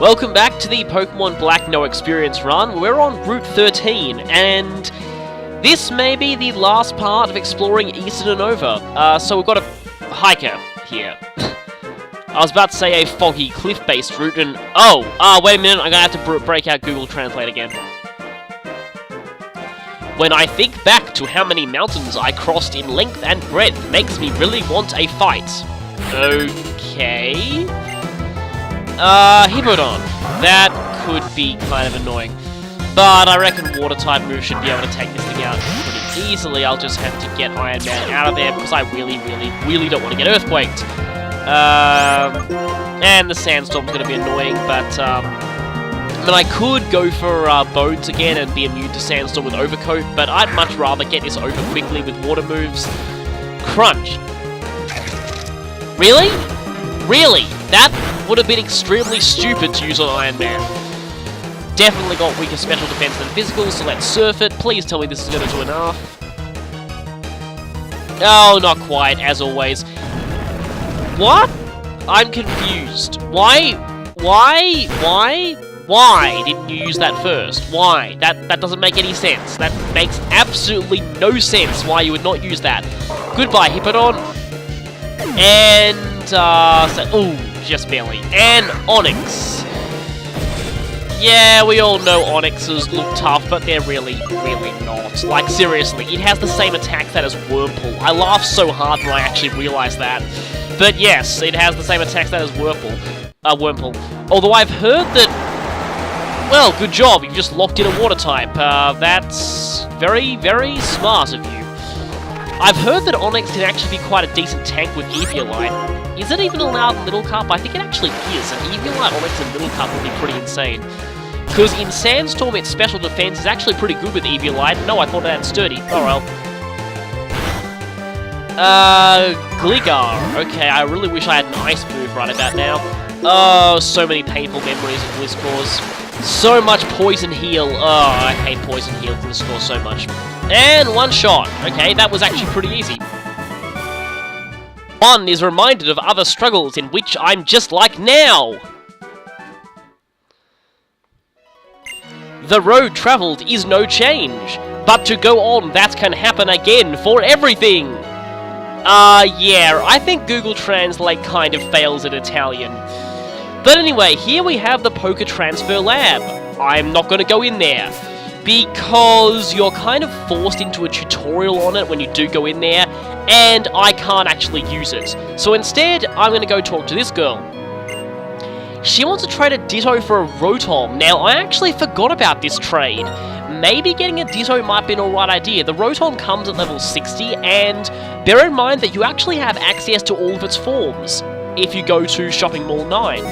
Welcome back to the Pokemon Black No Experience run. We're on Route 13, and this may be the last part of exploring East Unova. So we've got a hiker here. I was about to say a foggy cliff-based route, and wait a minute, I'm gonna have to break out Google Translate again. When I think back to how many mountains I crossed in length and breadth, makes me really want a fight. Okay... Hippodon. That could be kind of annoying. But I reckon Water-type moves should be able to take this thing out pretty easily. I'll just have to get Iron Man out of there because I really don't want to get Earthquaked. And the Sandstorm's going to be annoying, but, I mean, I could go for Bones again and be immune to Sandstorm with Overcoat, but I'd much rather get this over quickly with Water moves. Crunch. Really? Really? That would have been extremely stupid to use on Iron Man. Definitely got weaker special defense than physical, so let's surf it. Please tell me this is going to do enough. Oh, not quite, as always. What? I'm confused. Why didn't you use that first? Why? That doesn't make any sense. That makes absolutely no sense why you would not use that. Goodbye, Hippodon. And, just barely. And Onyx. Yeah, we all know Onyxes look tough, but they're really not. Like, seriously, it has the same attack stat as Wurmple. I laughed so hard when I actually realized that. But yes, it has the same attack stat as Wurmple. Although I've heard that... Well, good job, you've just locked in a Water type. That's very smart of you. I've heard that Onyx can actually be quite a decent tank with Eviolite. Is it even allowed in Little Cup? I think it actually is, and Eviolite Onyx in Little Cup would be pretty insane. Because in Sandstorm, its special defense is actually pretty good with Eviolite. No, I thought it had Sturdy. Oh well. Gligar. Okay, I really wish I had an Ice move right about now. Oh, so many painful memories of Gliscors. So much Poison Heal. Oh, I hate Poison Heal Gliscor so much. And one shot. Okay, that was actually pretty easy. One is reminded of other struggles in which I'm just like now. The road travelled is no change, but to go on that can happen again for everything. Yeah, I think Google Translate kind of fails at Italian. But anyway, here we have the Poké Transfer Lab. I'm not going to go in there, because you're kind of forced into a tutorial on it when you do go in there, and I can't actually use it. So instead, I'm going to go talk to this girl. She wants to trade a Ditto for a Rotom. Now, I actually forgot about this trade. Maybe getting a Ditto might be an alright idea. The Rotom comes at level 60, and bear in mind that you actually have access to all of its forms if you go to Shopping Mall 9.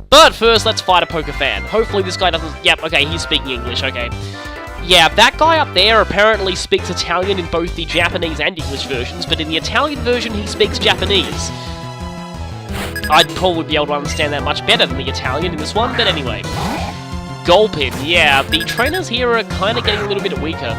But first, let's fight a Pokefan. Hopefully this guy doesn't... Yep, okay, he's speaking English, okay. Yeah, that guy up there apparently speaks Italian in both the Japanese and English versions, but in the Italian version, he speaks Japanese. I'd probably be able to understand that much better than the Italian in this one, but anyway. Gulpin, yeah, the trainers here are kind of getting a little bit weaker.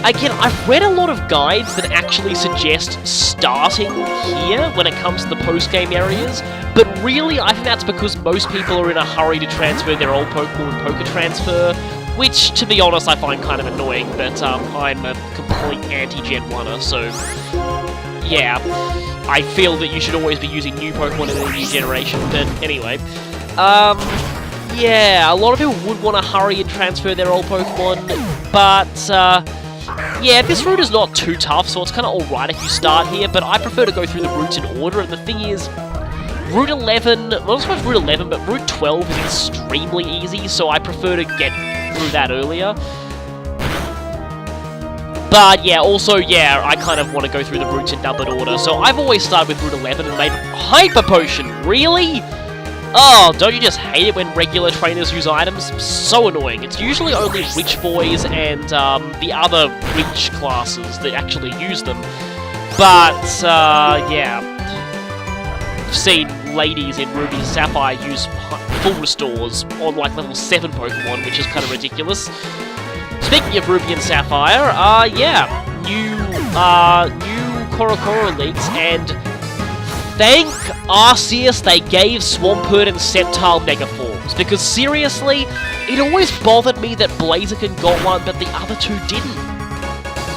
Again, I've read a lot of guides that actually suggest starting here when it comes to the post-game areas, but really I think that's because most people are in a hurry to transfer their old Pokemon with Poké Transfer, which, to be honest, I find kind of annoying, but I'm a complete anti-Gen 1er, so yeah, I feel that you should always be using new Pokemon in a new generation, but anyway. Yeah, a lot of people would want to hurry and transfer their old Pokemon, but yeah, this route is not too tough, so it's kind of alright if you start here, but I prefer to go through the routes in order, and the thing is, Route 11, well, not so much Route 11, but Route 12 is extremely easy, so I prefer to get through that earlier. But yeah, also, yeah, I kind of want to go through the routes in numbered order, so I've always started with Route 11 and made Hyper Potion, really? Oh, don't you just hate it when regular trainers use items? So annoying. It's usually only Witch Boys and the other Witch classes that actually use them. But, yeah. I've seen ladies in Ruby and Sapphire use full restores on, like, level 7 Pokemon, which is kind of ridiculous. Speaking of Ruby and Sapphire, yeah, new Korokoro leaks, and thank Arceus, they gave Swampert and Sceptile Mega Forms, because seriously, it always bothered me that Blaziken got one, but the other two didn't.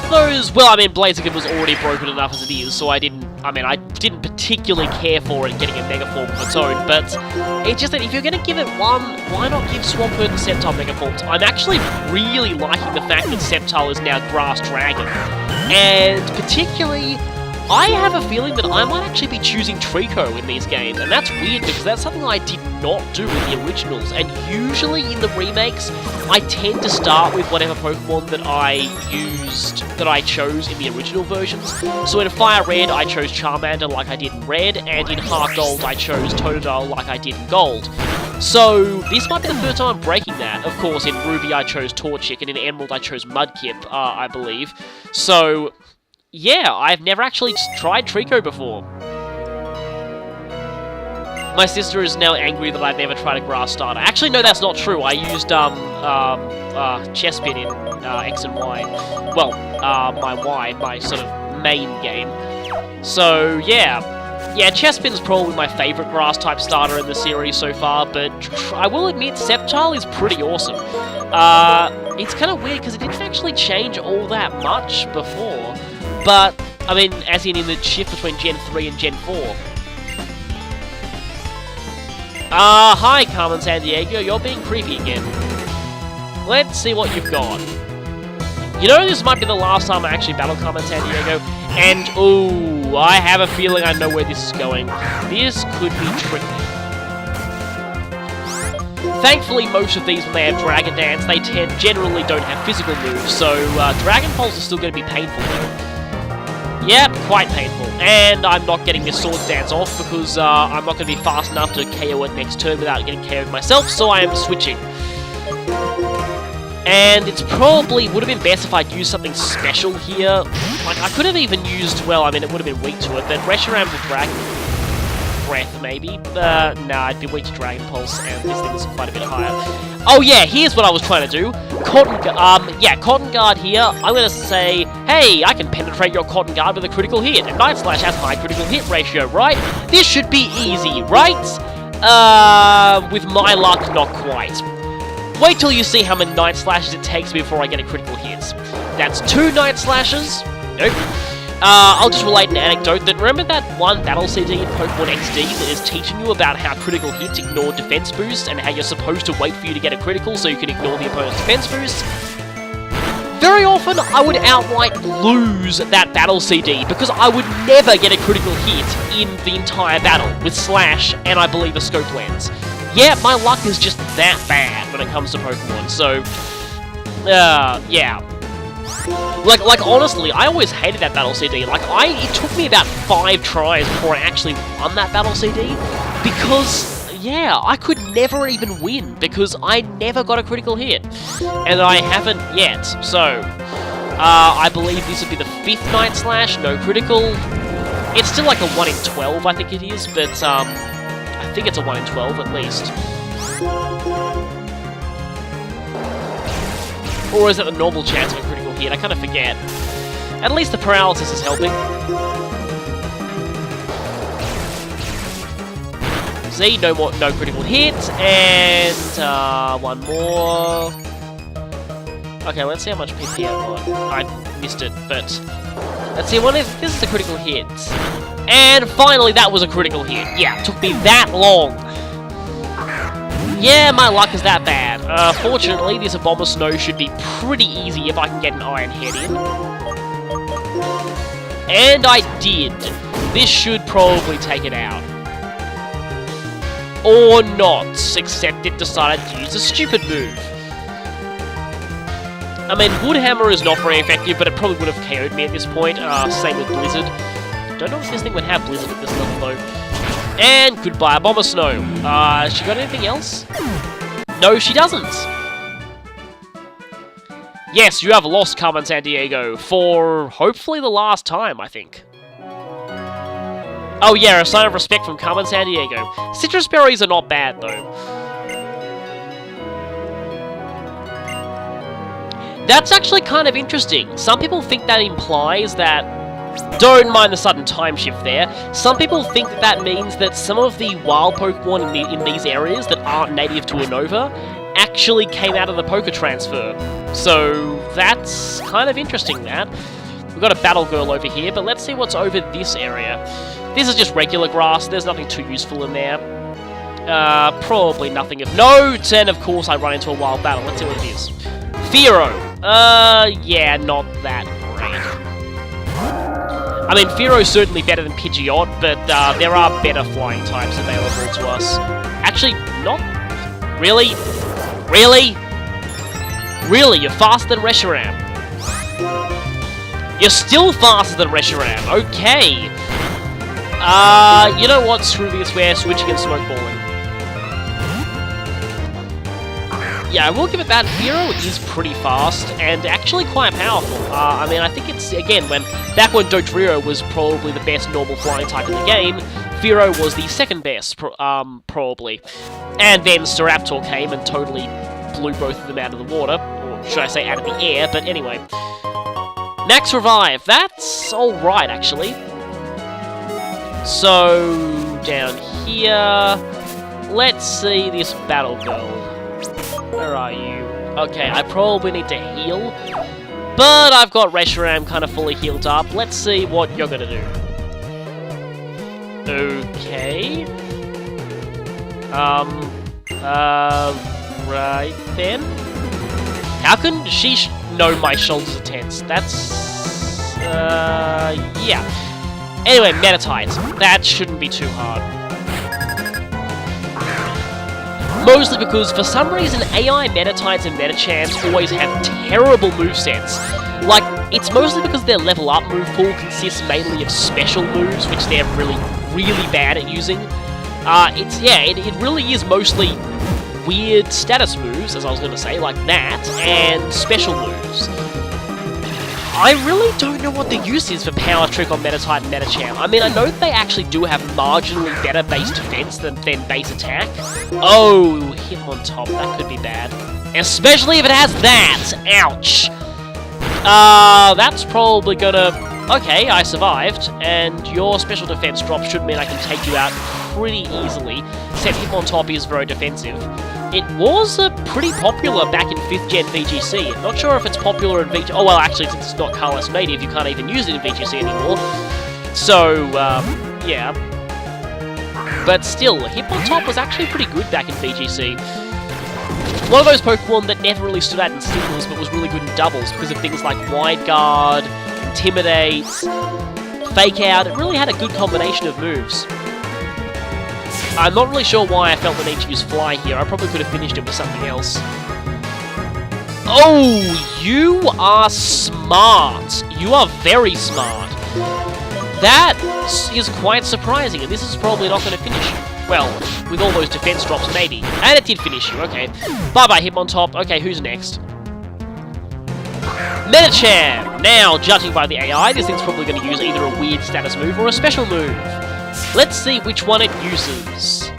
Well, I mean, Blaziken was already broken enough as it is, so I didn't particularly care for it getting a Mega Form of its own, but it's just that if you're going to give it one, why not give Swampert and Sceptile Mega Forms? I'm actually really liking the fact that Sceptile is now Grass Dragon, and particularly, I have a feeling that I might actually be choosing Trico in these games, and that's weird because that's something I did not do in the originals, and usually in the remakes, I tend to start with whatever Pokemon that I chose in the original versions. So in Fire Red, I chose Charmander like I did in Red, and in Heart Gold, I chose Totodile like I did in Gold. So, this might be the first time I'm breaking that. Of course, in Ruby, I chose Torchic, and in Emerald, I chose Mudkip, I believe. So, yeah, I've never actually tried Trico before. My sister is now angry that I've never tried a Grass starter. Actually, no, that's not true. I used Chespin in X and Y. Well, my sort of main game. So, yeah. Yeah, Chespin's probably my favourite Grass-type starter in the series so far, but I will admit Sceptile is pretty awesome. It's kind of weird because it didn't actually change all that much before. But, I mean, as in the shift between Gen 3 and Gen 4. Hi, Carmen Sandiego, you're being creepy again. Let's see what you've got. You know, this might be the last time I actually battle Carmen Sandiego, and, ooh, I have a feeling I know where this is going. This could be tricky. Thankfully, most of these, when they have Dragon Dance, they generally don't have physical moves, so Dragon Pulse is still going to be painful, though. Yep, quite painful. And I'm not getting this Sword Dance off because I'm not going to be fast enough to KO it next turn without getting KO'd myself, so I am switching. And it's probably would have been best if I'd used something special here. Like, I could have even used, well, I mean, it would have been weak to it, but Reshiram with Dragon Breath, maybe? Nah, I'd be weak to Dragon Pulse, and this thing is quite a bit higher. Oh yeah, here's what I was trying to do. Cotton Guard here. I'm gonna say, hey, I can penetrate your Cotton Guard with a critical hit, and Night Slash has high critical hit ratio, right? This should be easy, right? With my luck, not quite. Wait till you see how many Night Slashes it takes before I get a critical hit. That's 2 Night Slashes. Nope. I'll just relate an anecdote that, remember that one battle CD in Pokemon XD that is teaching you about how critical hits ignore defense boosts and how you're supposed to wait for you to get a critical so you can ignore the opponent's defense boosts? Very often, I would outright lose that battle CD because I would never get a critical hit in the entire battle with Slash and I believe a Scope Lens. Yeah, my luck is just that bad when it comes to Pokemon, so, yeah. Like honestly, I always hated that battle CD. Like, it took me about 5 tries before I actually won that battle CD, because, yeah, I could never even win, because I never got a critical hit, and I haven't yet, so, I believe this would be the 5th Night Slash, no critical. It's still like a 1 in 12, I think it is, but, I think it's a 1 in 12 at least. Or is it the normal chance of a critical hit? I kind of forget. At least the paralysis is helping. Z, no critical hit, and one more. Okay, let's see how much PP I've got. I missed it, but let's see. This is a critical hit, and finally that was a critical hit. Yeah, it took me that long. Yeah, my luck is that bad. Fortunately, this Abomasnow should be pretty easy if I can get an Iron Head in. And I did. This should probably take it out. Or not, except it decided to use a stupid move. I mean, Wood Hammer is not very effective, but it probably would have KO'd me at this point. Same with Blizzard. Don't know if this thing would have Blizzard at this level, though. And goodbye, Abomasnow. Has she got anything else? No, she doesn't. Yes, you have lost Carmen Sandiego for hopefully the last time, I think. Oh yeah, a sign of respect from Carmen Sandiego. Citrus berries are not bad, though. That's actually kind of interesting. Some people think that implies that Don't mind the sudden time shift there. Some people think that that means that some of the wild Pokemon in these areas that aren't native to Unova actually came out of the Poké Transfer. So that's kind of interesting, that. We've got a Battle Girl over here, but let's see what's over this area. This is just regular grass. There's nothing too useful in there. Probably nothing of note, and of course I run into a wild battle. Let's see what it is. Fearow. Yeah, not that great. I mean, Fearow's certainly better than Pidgeot, but there are better flying types available to us. Actually, not... Really? Really? Really? You're faster than Reshiram. You're still faster than Reshiram. Okay. You know what? Screw this. We're switching and smoke balling. Yeah, I will give it that. Fearow is pretty fast and actually quite powerful. I mean, I think it's, again, back when Dodrio was probably the best normal flying type in the game, Fearow was the second best, probably. And then Staraptor came and totally blew both of them out of the water, or should I say out of the air, but anyway. Max Revive, that's alright, actually. So, down here, let's see this Battle Girl. Where are you? Okay, I probably need to heal, but I've got Reshiram kind of fully healed up. Let's see what you're gonna do. Okay. Right then. How can she know my shoulders are tense? That's, yeah. Anyway, Meditite. That shouldn't be too hard. Mostly because, for some reason, AI Meditites and Medichams always have terrible movesets. Like, it's mostly because their level up move pool consists mainly of special moves, which they're really, really bad at using. It really is mostly weird status moves, as I was going to say, like that, and special moves. I really don't know what the use is for Power Trick on Meditite and Medicham. I mean, I know that they actually do have marginally better base defense than base attack. Oh, Hitmontop, that could be bad. Especially if it has that! Ouch! That's probably gonna... Okay, I survived, and your special defense drop should mean I can take you out pretty easily, except Hitmontop is very defensive. It was pretty popular back in 5th Gen VGC. Not sure if it's popular in VGC... Oh, well, actually, since it's not Colorless Native, you can't even use it in VGC anymore. So, yeah. But still, Hitmontop was actually pretty good back in VGC. One of those Pokemon that never really stood out in singles, but was really good in doubles, because of things like Wide Guard, Intimidate, Fake Out. It really had a good combination of moves. I'm not really sure why I felt the need to use Fly here. I probably could have finished it with something else. Oh, you are smart. You are very smart. That is quite surprising, and this is probably not going to finish you. Well, with all those defense drops, maybe. And it did finish you, okay. Bye-bye, Hitmontop. Okay, who's next? Medicham! Now, judging by the AI, this thing's probably going to use either a weird status move or a special move. Let's see which one it uses.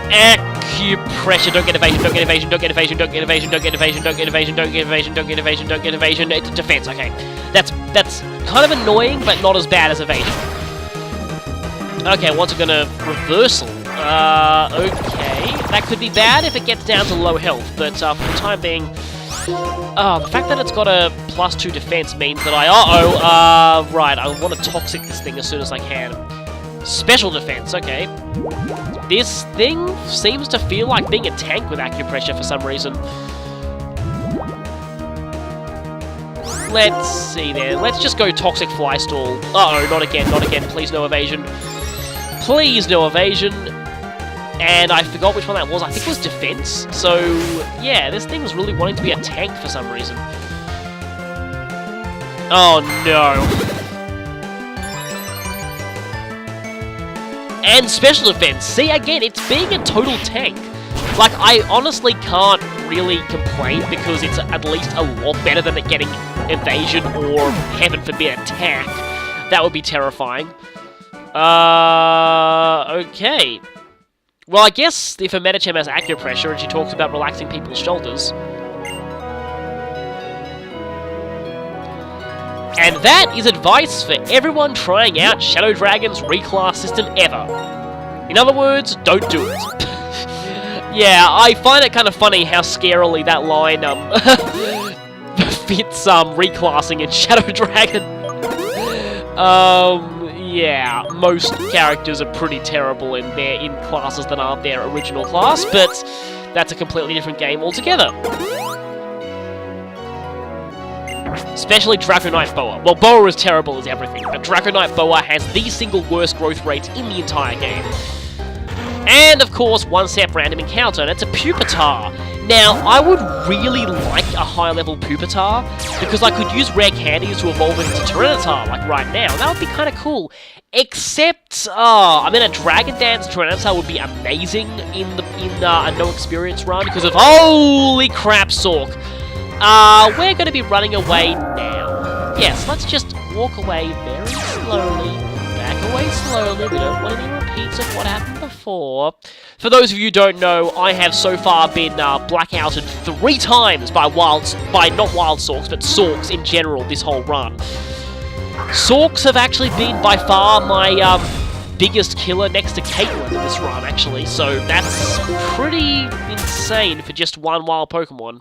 Acupressure. Don't get evasion, don't get evasion, don't get evasion, don't get evasion, don't get evasion, don't get evasion, don't get evasion, don't get evasion, don't get evasion. It's defense, okay. That's kind of annoying, but not as bad as evasion. Okay, what's it gonna reversal? Okay. That could be bad if it gets down to low health, but for the time being... the fact that it's got a +2 defense means that right, I want to Toxic this thing as soon as I can. Special defense, okay. This thing seems to feel like being a tank with Acupressure for some reason. Let's see there. Let's just go Toxic Fly Stall. Uh-oh, not again, not again. Please no evasion. Please no evasion. And I forgot which one that was. I think it was defense. So, yeah, this thing was really wanting to be a tank for some reason. Oh, no. And special defense. See, again, it's being a total tank. Like, I honestly can't really complain because it's at least a lot better than it getting evasion or, heaven forbid, attack. That would be terrifying. Okay. Well, I guess if a Medicham has Acupressure and she talks about relaxing people's shoulders... And that is advice for everyone trying out Shadow Dragon's reclass system ever. In other words, don't do it. Yeah, I find it kind of funny how scarily that line fits reclassing in Shadow Dragon. Yeah, most characters are pretty terrible in classes that aren't their original class, but that's a completely different game altogether. Especially Draco Knight Boa. Well, Boa is terrible as everything, but Draco Knight Boa has the single worst growth rate in the entire game. And, of course, one-step random encounter, and it's a Pupitar. Now, I would really like a high-level Pupitar, because I could use rare candies to evolve it into Tyranitar, like right now. That would be kind of cool. Except, I mean, a Dragon Dance Tyranitar would be amazing in a no-experience run, because of... Holy crap, Sork! We're going to be running away now. Yes, let's just walk away very slowly. Back away slowly. We don't want any repeats of what happened before. For those of you who don't know, I have so far been blackouted 3 times by not wild Sorks, but Sorks in general this whole run. Sorks have actually been by far my biggest killer next to Caitlyn in this run, actually. So that's pretty insane for just one wild Pokemon.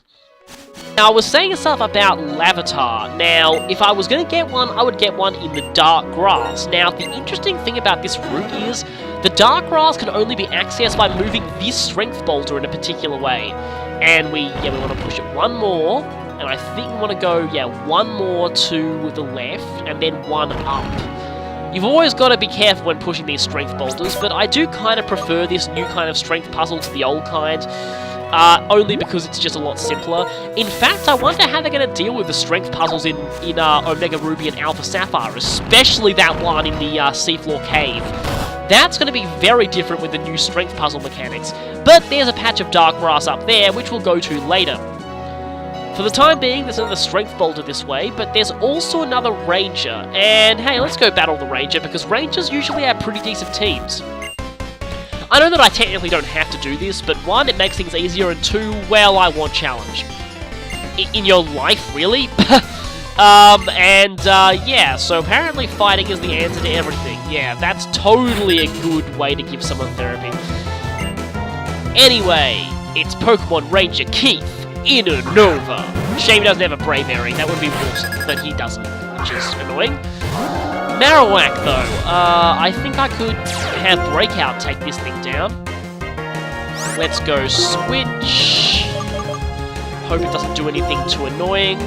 Now, I was saying stuff about Lavatar. Now, if I was going to get one, I would get one in the dark grass. Now, the interesting thing about this route is the dark grass can only be accessed by moving this strength boulder in a particular way. And we want to push it one more, and I think we want to go, one more to the left, and then one up. You've always got to be careful when pushing these strength boulders, but I do kind of prefer this new kind of strength puzzle to the old kind. Only because it's just a lot simpler. In fact, I wonder how they're going to deal with the strength puzzles in Omega Ruby and Alpha Sapphire, especially that one in the Seafloor Cave. That's going to be very different with the new strength puzzle mechanics, but there's a patch of dark grass up there, which we'll go to later. For the time being, there's another strength boulder this way, but there's also another ranger, and hey, let's go battle the ranger, because rangers usually have pretty decent teams. I know that I technically don't have to do this, but 1, it makes things easier, and 2, well, I want challenge. In your life, really? Yeah, so apparently fighting is the answer to everything. Yeah, that's totally a good way to give someone therapy. Anyway, it's Pokemon Ranger Keith in Unova. Shame he doesn't have a Braveberry, that would be awesome, but he doesn't, which is annoying. Marowak, though. I think I could have Breakout take this thing down. Let's go switch. Hope it doesn't do anything too annoying.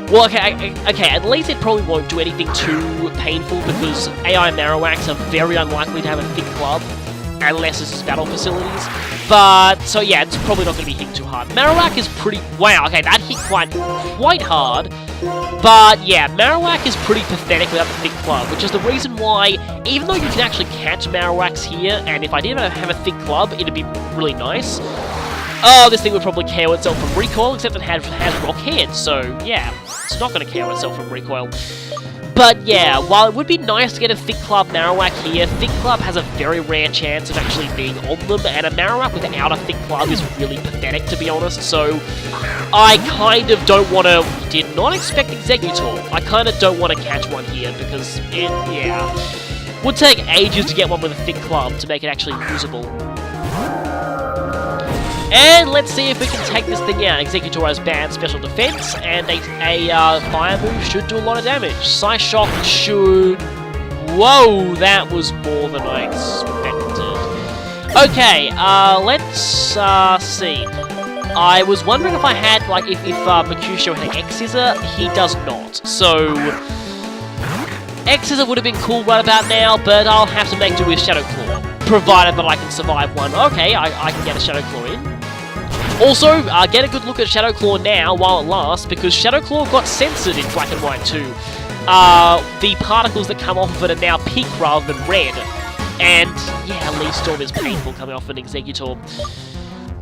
Well, okay, at least it probably won't do anything too painful because AI Marowaks are very unlikely to have a thick club unless this is battle facilities. But, so yeah, it's probably not going to be hitting too hard. Marowak is pretty... Wow, okay, that hit quite hard. But yeah, Marowak is pretty pathetic without the thick club, which is the reason why, even though you can actually catch Marowaks here, and if I didn't have a thick club, it'd be really nice. Oh, this thing would probably KO itself from recoil, except it has Rock Head, so yeah, it's not going to KO itself from recoil. But yeah, while it would be nice to get a thick club Marowak here, thick club has a very rare chance of actually being on them, and a Marowak without a thick club is really pathetic, to be honest, so I kind of don't want to... Did not expect Exeggutor. I kind of don't want to catch one here, because it, would take ages to get one with a thick club to make it actually usable. And let's see if we can take this thing out. Exeggutor has bad special defense, and a fire move should do a lot of damage. Psyshock should... Whoa, that was more than I expected. Okay, let's see. I was wondering if I had, like, if Mercutio had X-Scissor. He does not. So, X-Scissor would have been cool right about now, but I'll have to make do with Shadow Claw. Provided that I can survive one. Okay, I can get a Shadow Claw in. Also, get a good look at Shadow Claw now while it lasts, because Shadow Claw got censored in Black and White too. The particles that come off of it are now pink rather than red. And, yeah, Leaf Storm is painful coming off an Exeggutor.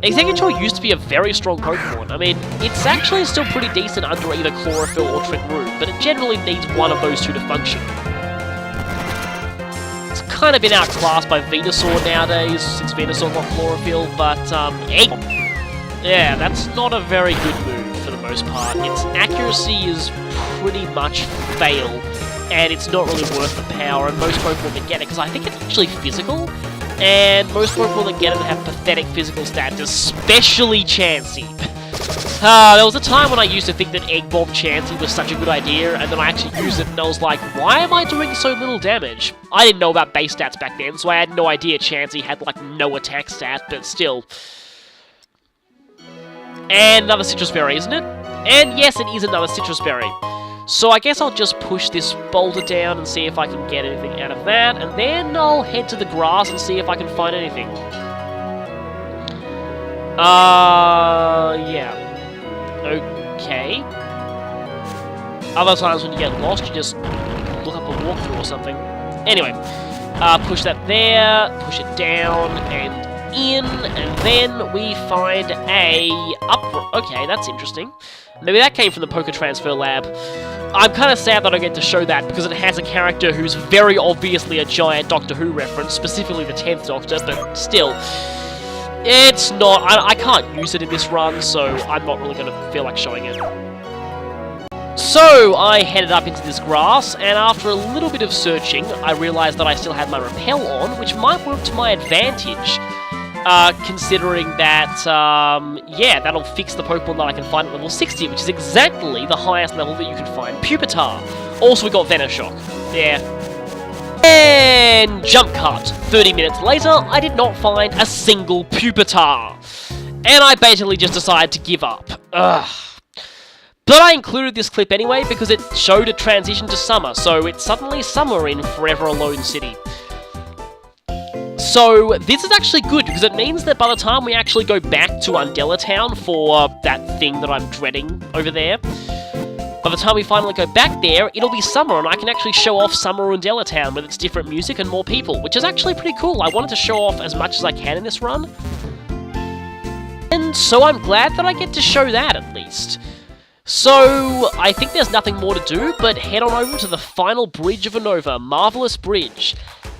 Exeggutor used to be a very strong Pokemon. I mean, it's actually still pretty decent under either Chlorophyll or Trick Root, but it generally needs one of those two to function. It's kind of been outclassed by Venusaur nowadays, since Venusaur got Chlorophyll, but, yeah, that's not a very good move for the most part. Its accuracy is pretty much fail, and it's not really worth the power, and most Pokemon that get it, because I think it's actually physical, and most Pokemon that get it have pathetic physical stats, especially Chansey. There was a time when I used to think that Egg Bomb Chansey was such a good idea, and then I actually used it and I was like, why am I doing so little damage? I didn't know about base stats back then, so I had no idea Chansey had, like, no attack stat, but still. And another Citrus Berry, isn't it? And yes, it is another Citrus Berry. So I guess I'll just push this boulder down and see if I can get anything out of that, and then I'll head to the grass and see if I can find anything. Yeah. Okay. Other times when you get lost, you just look up a walkthrough or something. Anyway, push that there, push it down, and in, and then we find a okay, that's interesting. Maybe that came from the Poké Transfer Lab. I'm kind of sad that I don't get to show that, because it has a character who's very obviously a giant Doctor Who reference, specifically the 10th Doctor, but still. It's not... I can't use it in this run, so I'm not really going to feel like showing it. So, I headed up into this grass, and after a little bit of searching, I realized that I still had my Repel on, which might work to my advantage. Considering that, yeah, that'll fix the Pokemon that I can find at level 60, which is exactly the highest level that you can find Pupitar. Also, we got Venoshock. Yeah. And jump cut. 30 minutes later, I did not find a single Pupitar. And I basically just decided to give up. Ugh. But I included this clip anyway because it showed a transition to summer, so it's suddenly summer in Forever Alone City. So, this is actually good, because it means that by the time we actually go back to Undella Town for that thing that I'm dreading over there, by the time we finally go back there, it'll be summer, and I can actually show off Summer Undella Town with its different music and more people, which is actually pretty cool. I wanted to show off as much as I can in this run. And so I'm glad that I get to show that, at least. So, I think there's nothing more to do, but head on over to the final bridge of Unova, Marvelous Bridge.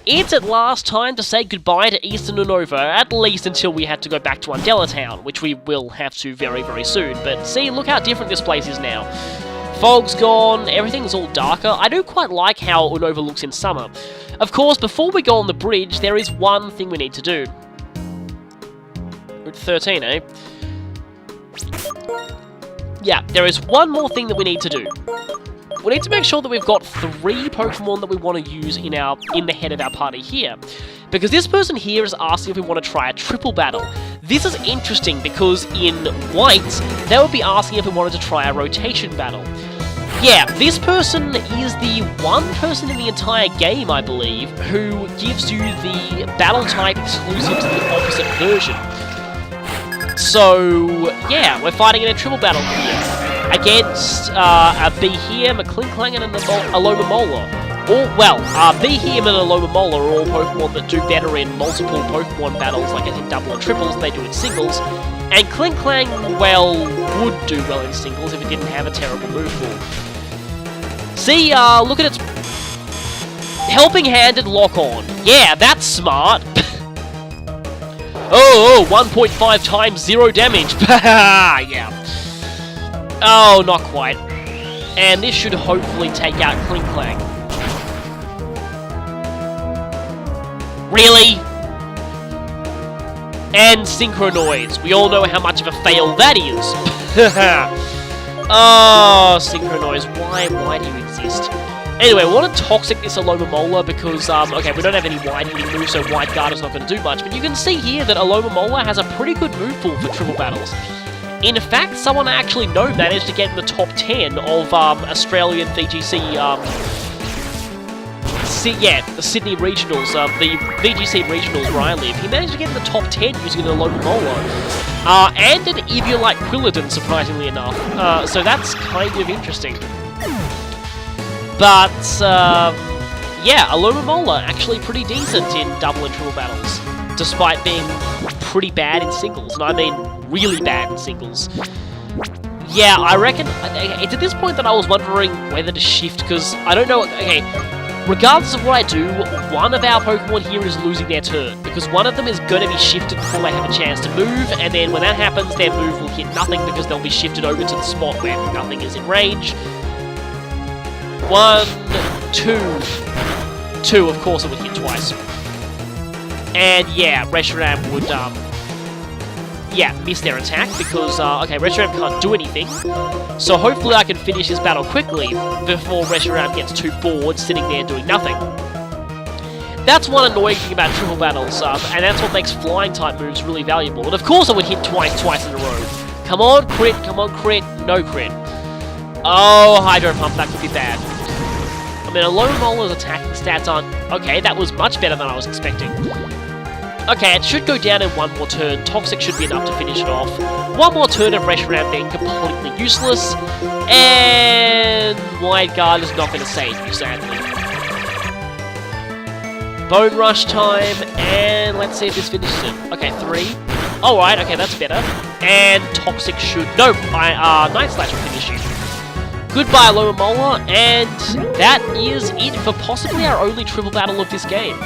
It's at last time to say goodbye to East Unova, at least until we had to go back to Undella Town, which we will have to very, very soon. But see, look how different this place is now. Fog's gone, everything's all darker. I do quite like how Unova looks in summer. Of course, before we go on the bridge, there is one thing we need to do. Route 13, eh? Yeah, there is one more thing that we need to do. We need to make sure that we've got 3 Pokemon that we want to use in the head of our party here. Because this person here is asking if we want to try a triple battle. This is interesting because in white, they would be asking if we wanted to try a rotation battle. Yeah, this person is the one person in the entire game, I believe, who gives you the battle type exclusive to the opposite version. So, yeah, we're fighting in a triple battle here. Against a Beheeyem, a Klinklang, and a Alomomola. Beheeyem and Alomomola are all Pokemon that do better in multiple Pokemon battles, like as in double or triples, than they do in singles. And Klinklang, well, would do well in singles if it didn't have a terrible move pool. See, look at its helping-handed lock-on. Yeah, that's smart. 1.5 times 0 damage. Yeah. Oh, not quite. And this should hopefully take out Klinklang. Really? And Synchronoids. We all know how much of a fail that is. Oh, Synchronoids. Why do you exist? Anyway, we want to toxic this Alomomola because, okay, we don't have any wide-hitting moves, so Wide Guard is not going to do much. But you can see here that Alomomola has a pretty good move pool for triple battles. In fact, someone I actually know managed to get in the top 10 of Australian VGC, the Sydney Regionals, the VGC Regionals where I live. He managed to get in the top 10 using an Alomomola. And an Eviolite Quilladin, surprisingly enough. So that's kind of interesting. But, yeah, Alomomola actually pretty decent in double and triple battles, despite being pretty bad in singles, and I mean really bad in singles. Yeah, I reckon, it's at this point that I was wondering whether to shift, because I don't know, okay, regardless of what I do, one of our Pokemon here is losing their turn, because one of them is going to be shifted before they have a chance to move, and then when that happens, their move will hit nothing because they'll be shifted over to the spot where nothing is in range. 1, 2, 2, of course it would hit twice. And yeah, Reshiram would, miss their attack because, okay, Reshiram can't do anything. So hopefully I can finish this battle quickly before Reshiram gets too bored sitting there doing nothing. That's one annoying thing about triple battles, and that's what makes flying type moves really valuable. And of course I would hit twice in a row. Come on, crit, no crit. Oh, Hydro Pump, that could be bad. I mean, Alomomolar's attacking stats aren't... Okay, that was much better than I was expecting. Okay, it should go down in one more turn. Toxic should be enough to finish it off. One more turn of Reshiram being completely useless. And Wide Guard is not going to save you, sadly. Bone Rush time, and let's see if this finishes it. Okay, 3. Alright, okay, that's better. And Toxic should... No, Night Slash will finish you. Goodbye, Alomomola, and that is it for possibly our only triple battle of this game.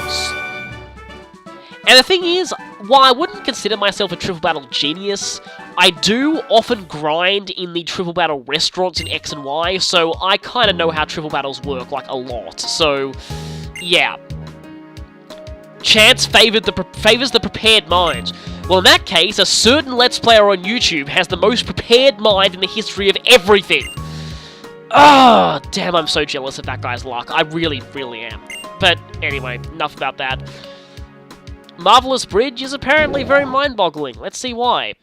And the thing is, while I wouldn't consider myself a triple battle genius, I do often grind in the triple battle restaurants in X and Y, so I kind of know how triple battles work, like, a lot. So, yeah. Chance favors the prepared mind. Well, in that case, a certain Let's Player on YouTube has the most prepared mind in the history of everything. Ah, oh, damn, I'm so jealous of that guy's luck. I really, really am. But anyway, enough about that. Marvelous Bridge is apparently very mind-boggling. Let's see why.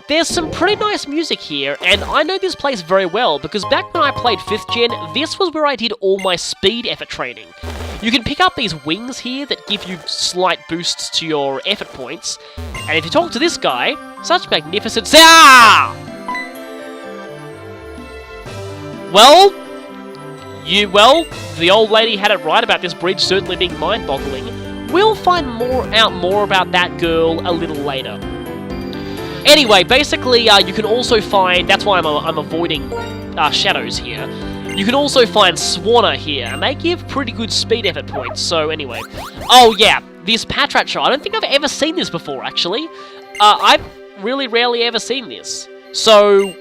There's some pretty nice music here, and I know this place very well, because back when I played 5th Gen, this was where I did all my speed effort training. You can pick up these wings here that give you slight boosts to your effort points, and if you talk to this guy, such magnificent... Ah! Well, the old lady had it right about this bridge certainly being mind-boggling. We'll find out more about that girl a little later. Anyway, basically, you can also find... That's why I'm avoiding shadows here. You can also find Swanna here, and they give pretty good speed effort points, so anyway. Oh yeah, this Patracha, I don't think I've ever seen this before, actually. I've really rarely ever seen this. So...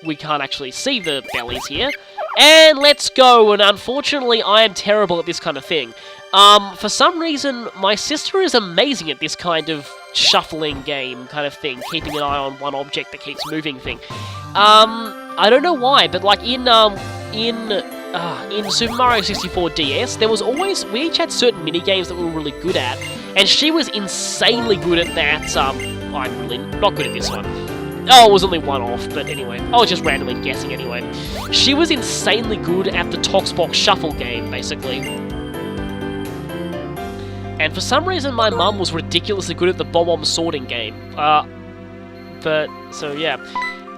we can't actually see the bellies here. And let's go, and unfortunately I am terrible at this kind of thing. For some reason, my sister is amazing at this kind of shuffling game kind of thing, keeping an eye on one object that keeps moving thing. I don't know why, but like in Super Mario 64 DS, there was always, we each had certain mini-games that we were really good at, and she was insanely good at that. I'm really not good at this one. Oh, it was only one off, but anyway. I was just randomly guessing anyway. She was insanely good at the Toxbox Shuffle game, basically. And for some reason, my mum was ridiculously good at the Bomb-Bomb sorting game. So yeah.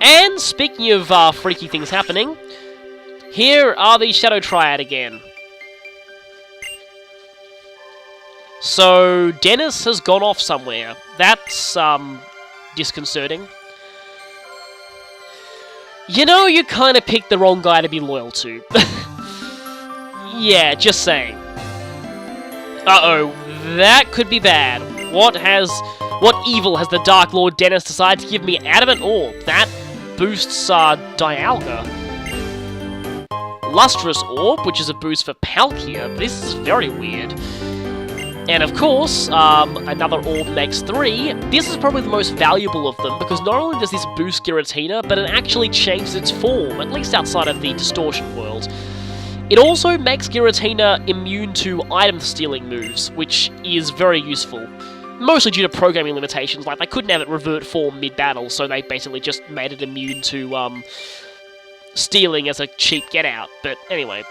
And speaking of freaky things happening, here are the Shadow Triad again. So, Dennis has gone off somewhere. That's, disconcerting. You know, you kind of picked the wrong guy to be loyal to. Yeah, just saying. Uh-oh, that could be bad. What evil has the Dark Lord Dennis decided to give me out of an orb? That boosts, Dialga. Lustrous Orb, which is a boost for Palkia. This is very weird. And of course, another orb makes 3. This is probably the most valuable of them, because not only does this boost Giratina, but it actually changes its form, at least outside of the distortion world. It also makes Giratina immune to item stealing moves, which is very useful. Mostly due to programming limitations, like they couldn't have it revert form mid-battle, so they basically just made it immune to, stealing as a cheap get-out. But anyway,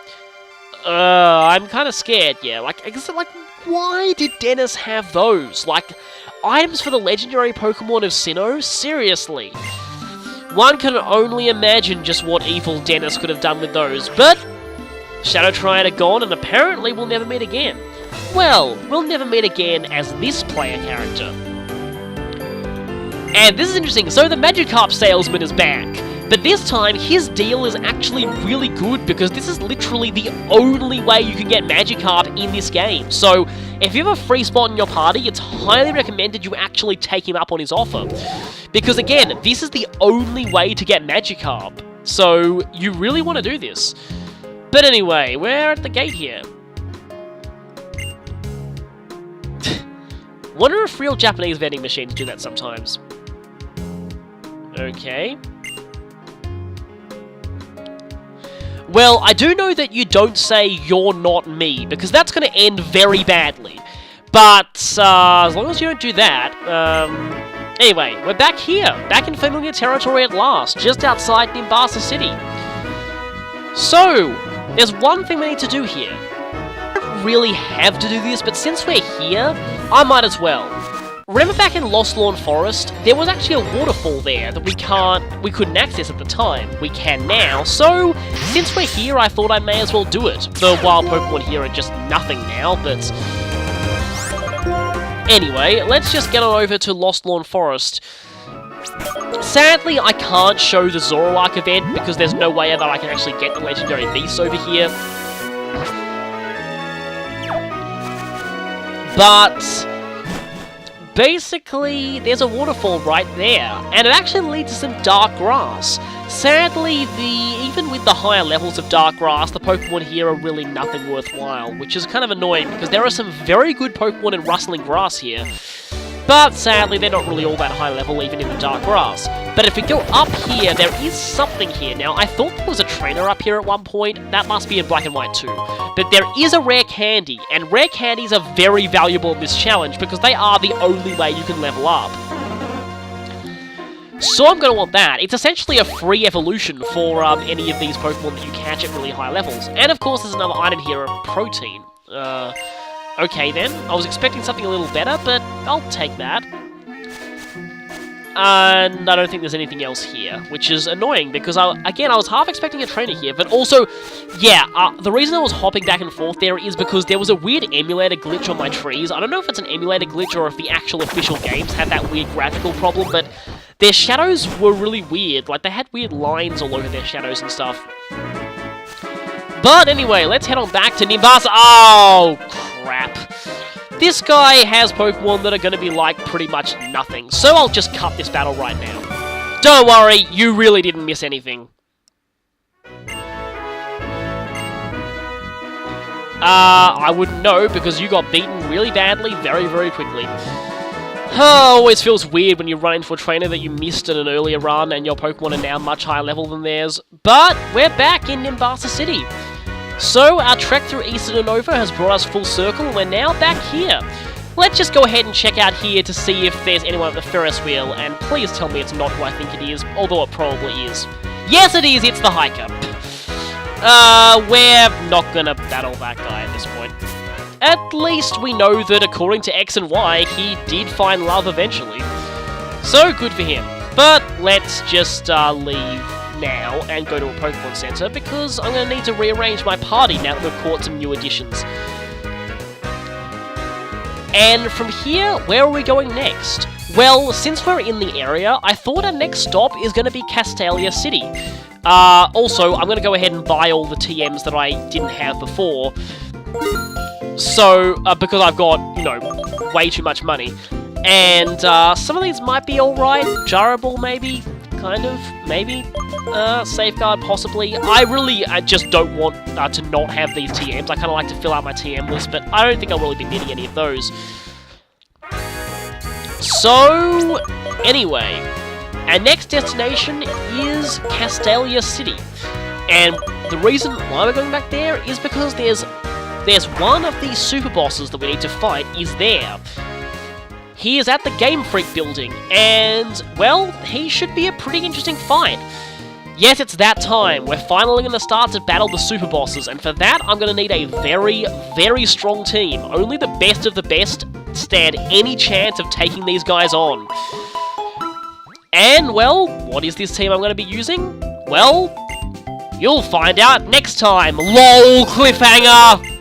I'm kind of scared, yeah. Like, I guess, like, why did Dennis have those? Like, items for the legendary Pokemon of Sinnoh? Seriously. One can only imagine just what evil Dennis could have done with those, but Shadow Triad are gone, and apparently we'll never meet again. Well, we'll never meet again as this player character. And this is interesting, so the Magikarp salesman is back. But this time, his deal is actually really good because this is literally the only way you can get Magikarp in this game. So, if you have a free spot in your party, it's highly recommended you actually take him up on his offer. Because again, this is the only way to get Magikarp. So, you really want to do this. But anyway, we're at the gate here. Wonder if real Japanese vending machines do that sometimes. Okay. Well, I do know that you don't say, "You're not me," because that's going to end very badly. But, as long as you don't do that, anyway, we're back here, back in familiar territory at last, just outside Nimbasa City. So, there's one thing we need to do here. I don't really have to do this, but since we're here, I might as well. Remember back in Lost Lawn Forest, there was actually a waterfall there that we couldn't access at the time. We can now, so since we're here, I thought I may as well do it. The wild Pokemon here are just nothing now, but anyway, let's just get on over to Lost Lawn Forest. Sadly, I can't show the Zoroark event because there's no way that I can actually get the legendary beast over here. But basically, there's a waterfall right there, and it actually leads to some dark grass. Sadly, even with the higher levels of dark grass, the Pokemon here are really nothing worthwhile, which is kind of annoying because there are some very good Pokemon in rustling grass here. But sadly, they're not really all that high level, even in the dark grass. But if we go up here, there is something here. Now, I thought there was a trainer up here at one point. That must be in Black and White too. But there is a rare candy, and rare candies are very valuable in this challenge because they are the only way you can level up. So I'm going to want that. It's essentially a free evolution for any of these Pokemon that you catch at really high levels. And of course, there's another item here, a protein. Okay then, I was expecting something a little better, but I'll take that. And I don't think there's anything else here, which is annoying, because again, I was half expecting a trainer here, but also, yeah, the reason I was hopping back and forth there is because there was a weird emulator glitch on my trees. I don't know if it's an emulator glitch or if the actual official games had that weird graphical problem, but their shadows were really weird. Like, they had weird lines all over their shadows and stuff. But anyway, let's head on back to Nimbasa. Oh, crap. This guy has Pokemon that are going to be like pretty much nothing, so I'll just cut this battle right now. Don't worry, you really didn't miss anything. I wouldn't know, because you got beaten really badly very, very quickly. Always feels weird when you run into a trainer that you missed in an earlier run and your Pokemon are now much higher level than theirs. But we're back in Nimbasa City. So, our trek through East Unova has brought us full circle, and we're now back here. Let's just go ahead and check out here to see if there's anyone at the Ferris wheel, and please tell me it's not who I think it is, although it probably is. Yes, it is, it's the hiker. We're not gonna battle that guy at this point. At least we know that according to X and Y, he did find love eventually. So, good for him. But let's just leave now and go to a Pokemon Center, because I'm going to need to rearrange my party now that we've caught some new additions. And from here, where are we going next? Well, since we're in the area, I thought our next stop is going to be Castalia City. Also, I'm going to go ahead and buy all the TMs that I didn't have before. So, because I've got, you know, way too much money. And some of these might be alright. Jarable, maybe. Kind of. Maybe. Safeguard, possibly. I just don't want to not have these TMs. I kind of like to fill out my TM list, but I don't think I'll really be needing any of those. So, anyway, our next destination is Castalia City. And the reason why we're going back there is because there's one of these super bosses that we need to fight is there. He is at the Game Freak building, and, well, he should be a pretty interesting fight. Yes, it's that time. We're finally going to start to battle the super bosses, and for that, I'm going to need a very, very strong team. Only the best of the best stand any chance of taking these guys on. And, well, what is this team I'm going to be using? Well, you'll find out next time. LOL, cliffhanger!